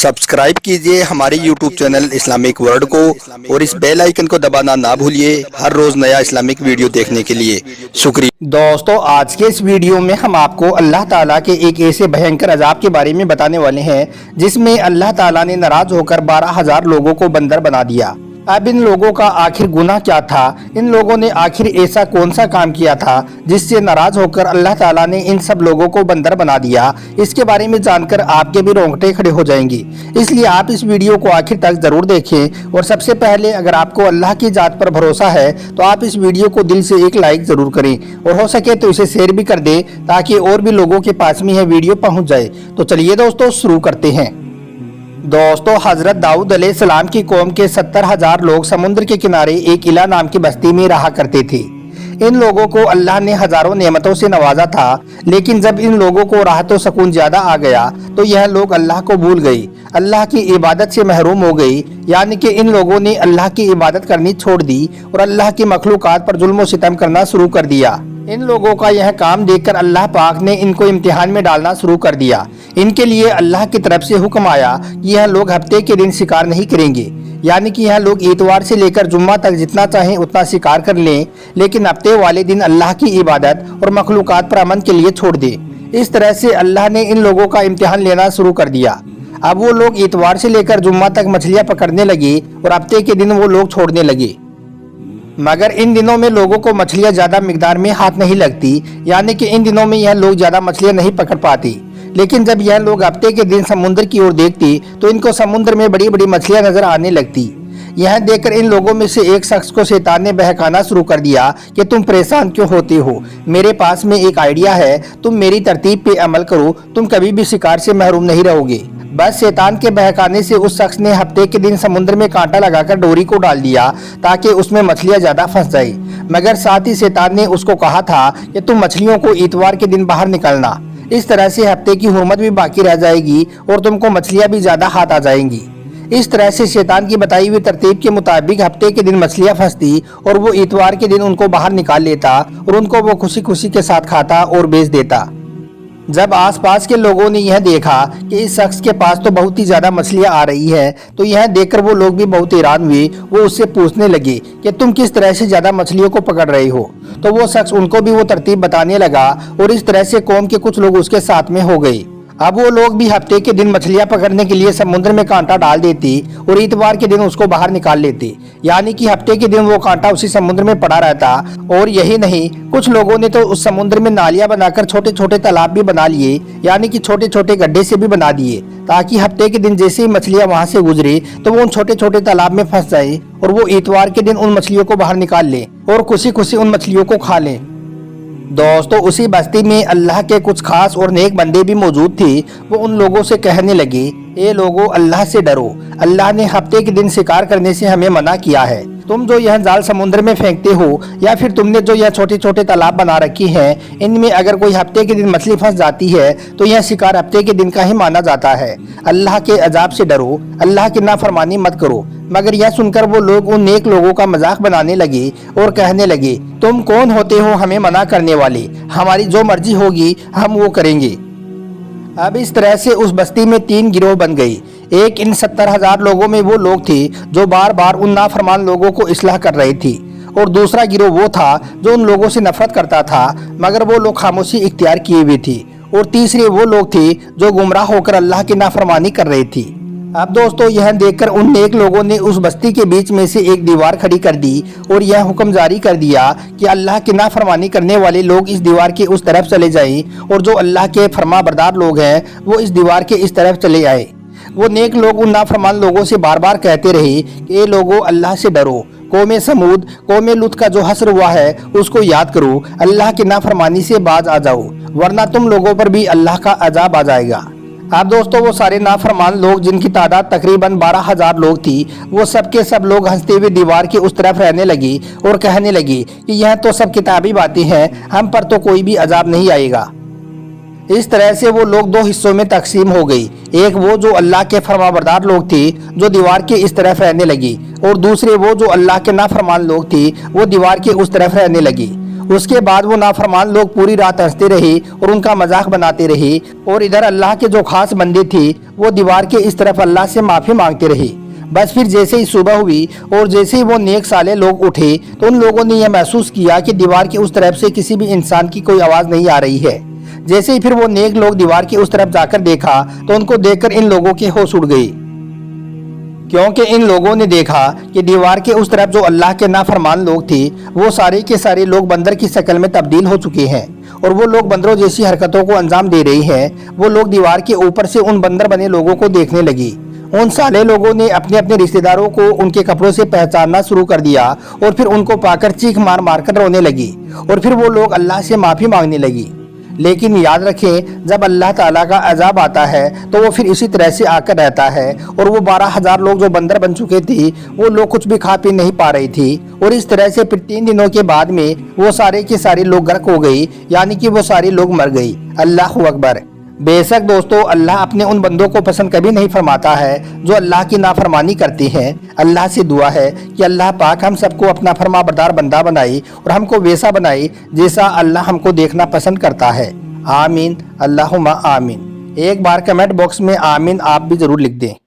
Subscribe कीजिए हमारे YouTube channel Islamic world को और इस बेल आइकन को दबाना ना भूलिए हर रोज नया इस्लामिक वीडियो देखने के लिए। शुक्रिया। दोस्तों, आज के इस वीडियो में हम आपको अल्लाह ताला के एक ऐसे भयंकर अजाब के बारे में बताने वाले हैं जिसमें अल्लाह ताला ने नाराज होकर 12,000 लोगों को बंदर बना दिया। अब इन लोगों का आखिर गुनाह क्या था? इन लोगों ने आखिर ऐसा कौन सा काम किया था जिससे नाराज होकर अल्लाह ताला ने इन सब लोगों को बंदर बना दिया? इसके बारे में जानकर आपके भी रोंगटे खड़े हो जाएंगे, इसलिए आप इस वीडियो को आखिर तक जरूर देखें। और सबसे पहले, अगर आपको अल्लाह की जात पर भरोसा है तो आप इस वीडियो को दिल से एक लाइक जरूर करें और हो सके तो इसे शेयर भी कर दें ताकि और भी लोगों के पास में यह वीडियो पहुँच जाए। तो चलिए दोस्तों, शुरू करते हैं। दोस्तों, हजरत दाऊद अलैहिस्सलाम की कौम के 70,000 लोग समुद्र के किनारे एक इला नाम की बस्ती में रहा करते थे। इन लोगों को अल्लाह ने हजारों नेमतों से नवाजा था, लेकिन जब इन लोगों को राहत व सुकून ज्यादा आ गया तो यह लोग अल्लाह को भूल गए, अल्लाह की इबादत से महरूम हो गई। यानी कि इन लोगों ने अल्लाह की इबादत करनी छोड़ दी और अल्लाह की मखलूकात पर जुल्म व सितम करना शुरू कर दिया। इन लोगों का यह काम देखकर अल्लाह पाक ने इनको इम्तिहान में डालना शुरू कर दिया। इनके लिए अल्लाह की तरफ से हुक्म आया कि यह लोग हफ्ते के दिन शिकार नहीं करेंगे, यानी कि यह लोग इतवार से लेकर जुम्मा तक जितना चाहें उतना शिकार कर लें, लेकिन हफ्ते वाले दिन अल्लाह की इबादत और मखलूकात पर अमन के लिए छोड़ दे। इस तरह से अल्लाह ने इन लोगों का इम्तिहान लेना शुरू कर दिया। अब वो लोग इतवार से लेकर जुम्मा तक मछलियाँ पकड़ने लगे और हफ्ते के दिन वो लोग छोड़ने लगे। मगर इन दिनों में लोगों को मछलियाँ ज्यादा मिकदार में हाथ नहीं लगती, यानी कि इन दिनों में यह लोग ज्यादा मछलियाँ नहीं पकड़ पाती। लेकिन जब यह लोग हफ्ते के दिन समुद्र की ओर देखती तो इनको समुद्र में बड़ी बड़ी मछलियाँ नजर आने लगती। यह देखकर इन लोगों में से एक शख्स को शैतान ने बहकाना शुरू कर दिया कि तुम परेशान क्यों होते हो, मेरे पास में एक आइडिया है, तुम मेरी तरतीब पे अमल करो, तुम कभी भी शिकार से महरूम नहीं रहोगे। बस शैतान के बहकाने से उस शख्स ने हफ्ते के दिन समुद्र में कांटा लगाकर डोरी को डाल दिया ताकि उसमें मछलियां ज्यादा फंस जाए। मगर साथ ही शैतान ने उसको कहा था कि तुम मछलियों को इतवार के दिन बाहर निकलना, इस तरह से हफ्ते की हुर्मत भी बाकी रह जाएगी और तुमको मछलियां भी ज्यादा हाथ आ जाएंगी। इस तरह से शैतान की बताई हुई तरतीब के मुताबिक हफ्ते के दिन मछलियां फंसती और वो इतवार के दिन उनको बाहर निकाल लेता और उनको वो खुशी खुशी के साथ खाता और बेच देता। जब आसपास के लोगों ने यह देखा कि इस शख्स के पास तो बहुत ही ज्यादा मछलियां आ रही है, तो यह देखकर वो लोग भी बहुत हैरान हुए। वो उससे पूछने लगे कि तुम किस तरह से ज्यादा मछलियों को पकड़ रहे हो। तो वो शख्स उनको भी वो तरतीब बताने लगा और इस तरह से कौम के कुछ लोग उसके साथ में हो गए। अब वो लोग भी हफ्ते के दिन मछलियां पकड़ने के लिए समुद्र में कांटा डाल देती और इतवार के दिन उसको बाहर निकाल लेती, यानी कि हफ्ते के दिन वो कांटा उसी समुद्र में पड़ा रहता। और यही नहीं, कुछ लोगों ने तो उस समुद्र में नालियां बनाकर छोटे छोटे तालाब भी बना लिए, यानी कि छोटे छोटे गड्ढे से भी बना दिए, ताकि हफ्ते के दिन जैसे ही मछलियां वहां से गुजरे तो वो उन छोटे छोटे तालाब में फंस जाए और वो इतवार के दिन उन मछलियों को बाहर निकाल ले और खुशी खुशी उन मछलियों को खा ले। दोस्तों, उसी बस्ती में अल्लाह के कुछ खास और नेक बंदे भी मौजूद थे। वो उन लोगों से कहने लगे, ए लोगों, अल्लाह से डरो, अल्लाह ने हफ्ते के दिन शिकार करने से हमें मना किया है। तुम जो यह जाल समुद्र में फेंकते हो या फिर तुमने जो यह छोटे छोटे तालाब बना रखी हैं, इनमें अगर कोई हफ्ते के दिन मछली फंस जाती है तो यह शिकार हफ्ते के दिन का ही माना जाता है। अल्लाह के अजाब से डरो, अल्लाह की नाफरमानी मत करो। मगर यह सुनकर वो लोग उन नेक लोगों का मजाक बनाने लगे और कहने लगे, तुम कौन होते हो हमें मना करने वाले, हमारी जो मर्जी होगी हम वो करेंगे। अब इस तरह से उस बस्ती में 3 गिरोह बन गई। एक इन 70,000 लोगों में वो लोग थे जो बार बार उन नाफरमान लोगों को इस्लाह कर रहे थे, और दूसरा गिरोह वो था जो उन लोगों से नफरत करता था मगर वो लोग खामोशी इख्तियार किए हुए थे, और तीसरे वो लोग थे जो गुमराह होकर अल्लाह की नाफरमानी कर रहे थे। अब दोस्तों, यह देखकर उन नेक लोगों ने उस बस्ती के बीच में से एक दीवार खड़ी कर दी और यह हुक्म जारी कर दिया कि अल्लाह की नाफरमानी करने वाले लोग इस दीवार के उस तरफ चले जाएं और जो अल्लाह के फरमाबरदार लोग हैं वो इस दीवार के इस तरफ चले आए। वो नेक लोग उन नाफरमान लोगों से बार बार कहते रहे कि ये लोगों, अल्लाह से डरो, कौमे समूद, कौमे लूत का जो हस्र हुआ है उसको याद करो, अल्लाह की नाफरमानी से बाज आ जाओ, वरना तुम लोगों पर भी अल्लाह का अजाब आ जाएगा। अब दोस्तों, वो सारे नाफरमान लोग जिनकी तादाद तकरीबन 12,000 लोग थी, वो सब के सब लोग हंसते हुए दीवार के उस तरफ रहने लगी और कहने लगी कि यह तो सब किताबी बातें हैं, हम पर तो कोई भी अजाब नहीं आएगा। इस तरह से वो लोग 2 हिस्सों में तकसीम हो गई। एक वो जो अल्लाह के फरमाबरदार लोग थे जो दीवार के इस तरफ रहने लगी, और दूसरे वो जो अल्लाह के नाफरमान लोग थे वो दीवार के उस तरफ रहने लगी। اس کے بعد وہ نافرمان لوگ پوری رات ہنستے رہے اور ان کا مذاق بناتے رہے، اور ادھر اللہ کے جو خاص بندے تھے وہ دیوار کے اس طرف اللہ سے معافی مانگتے رہے۔ بس پھر جیسے ہی صبح ہوئی اور جیسے ہی وہ نیک صالح لوگ اٹھے تو ان لوگوں نے یہ محسوس کیا کہ دیوار کے اس طرف سے کسی بھی انسان کی کوئی آواز نہیں آ رہی ہے۔ جیسے ہی پھر وہ نیک لوگ دیوار کے اس طرف جا کر دیکھا تو ان کو دیکھ کر ان لوگوں کے ہوش اڑ گئی، کیونکہ ان لوگوں نے دیکھا کہ دیوار کے اس طرف جو اللہ کے نافرمان لوگ تھے وہ سارے کے سارے لوگ بندر کی شکل میں تبدیل ہو چکے ہیں، اور وہ لوگ بندروں جیسی حرکتوں کو انجام دے رہے ہیں۔ وہ لوگ دیوار کے اوپر سے ان بندر بنے لوگوں کو دیکھنے لگی۔ ان صالح لوگوں نے اپنے اپنے رشتہ داروں کو ان کے کپڑوں سے پہچاننا شروع کر دیا، اور پھر ان کو پا کر چیخ مار مار کر رونے لگی، اور پھر وہ لوگ اللہ سے معافی مانگنے لگی۔ لیکن یاد رکھیں، جب اللہ تعالیٰ کا عذاب آتا ہے تو وہ پھر اسی طرح سے آ کر رہتا ہے، اور وہ 12,000 لوگ جو بندر بن چکے تھے وہ لوگ کچھ بھی کھا پی نہیں پا رہی تھی، اور اس طرح سے پھر 3 دنوں کے بعد میں وہ سارے کے سارے لوگ غرق ہو گئی، یعنی کہ وہ سارے لوگ مر گئی۔ اللہ اکبر۔ بے شک دوستو، اللہ اپنے ان بندوں کو پسند کبھی نہیں فرماتا ہے جو اللہ کی نافرمانی کرتے ہیں۔ اللہ سے دعا ہے کہ اللہ پاک ہم سب کو اپنا فرما بردار بندہ بنائے، اور ہم کو ویسا بنائے جیسا اللہ ہم کو دیکھنا پسند کرتا ہے۔ آمین، اللہم آمین۔ ایک بار کمنٹ باکس میں آمین آپ بھی ضرور لکھ دیں۔